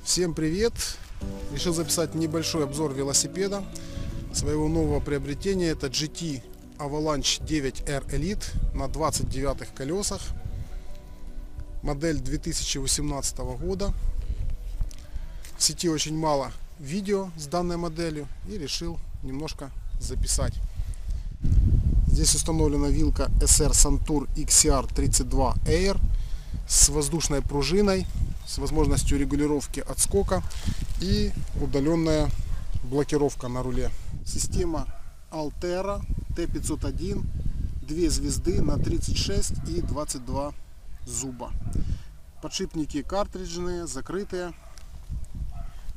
Всем привет! Решил записать небольшой обзор велосипеда своего нового приобретения. Это GT Avalanche 9R Elite на 29 колесах. Модель 2018 года. В сети очень мало видео с данной моделью и решил немножко записать. Здесь установлена вилка SR Santur XCR32 Air с воздушной пружиной, с возможностью регулировки отскока и удаленная блокировка на руле. Система Altera T501, 2 звезды на 36 и 22 зуба. Подшипники картриджные, закрытые.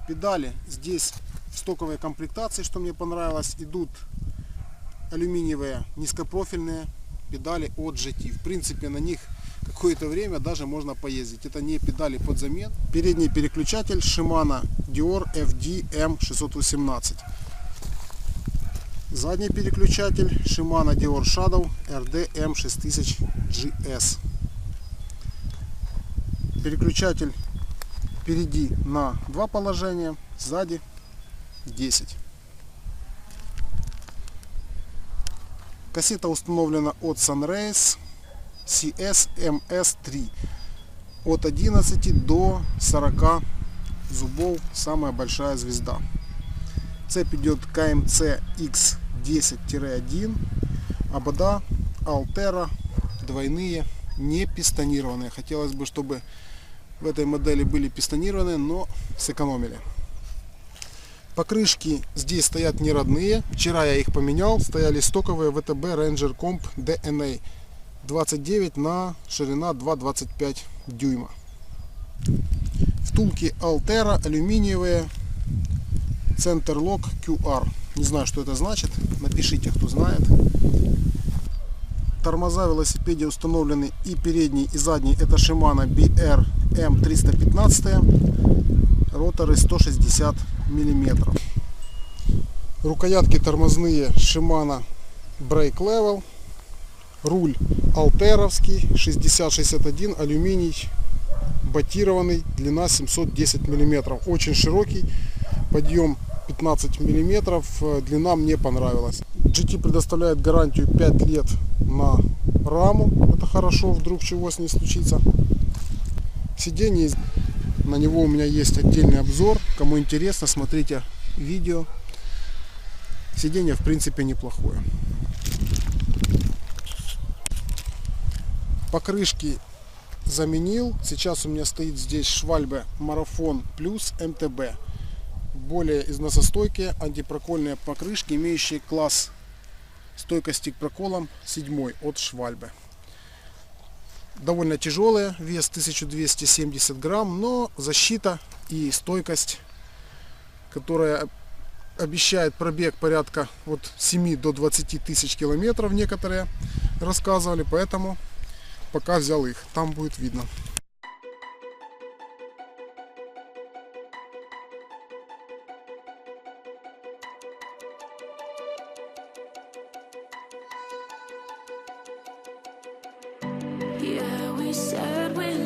Педали здесь в стоковой комплектации, что мне понравилось, идут алюминиевые низкопрофильные педали от GT. В принципе, на них какое-то время даже можно поездить. Это не педали под замен. Передний переключатель Shimano Deore FD M618. Задний переключатель Shimano Deore Shadow RD M6000 GS. Переключатель впереди на 2 положения, сзади 10. Кассета установлена от Sunrace CS-MS3. От 11 до 40 зубов, самая большая звезда. Цепь идет KMC X10-1. Обода Altera двойные, не пистонированные. Хотелось бы, чтобы в этой модели были пистонированные, но сэкономили. Покрышки здесь стоят не родные. Вчера я их поменял. Стояли стоковые VTB Ranger Comp DNA 29 на ширина 2,25 дюйма. Втулки Altera алюминиевые. Center Lock QR. Не знаю, что это значит. Напишите, кто знает. Тормоза в велосипеде установлены и передний, и задний. Это Shimano BR M315. Роторы 160 мм. Рукоятки тормозные Shimano Brake Level. Руль алтеровский 60-61, алюминий, батированный, длина 710 мм. Очень широкий, подъем 15 мм, длина мне понравилась. GT предоставляет гарантию 5 лет на раму. Это хорошо, вдруг чего с ней случится. Сиденье, на него у меня есть отдельный обзор. Кому интересно, смотрите видео. Сиденье в принципе неплохое. Покрышки заменил. Сейчас у меня стоит здесь Schwalbe Marathon Plus MTB. Более износостойкие антипрокольные покрышки, имеющие класс стойкости к проколам 7 от Schwalbe. Довольно тяжелые, вес 1270 грамм, но защита и стойкость, которая обещает пробег порядка от 7 до 20 тысяч километров, некоторые рассказывали, поэтому пока взял их, там будет видно. Yeah, we said we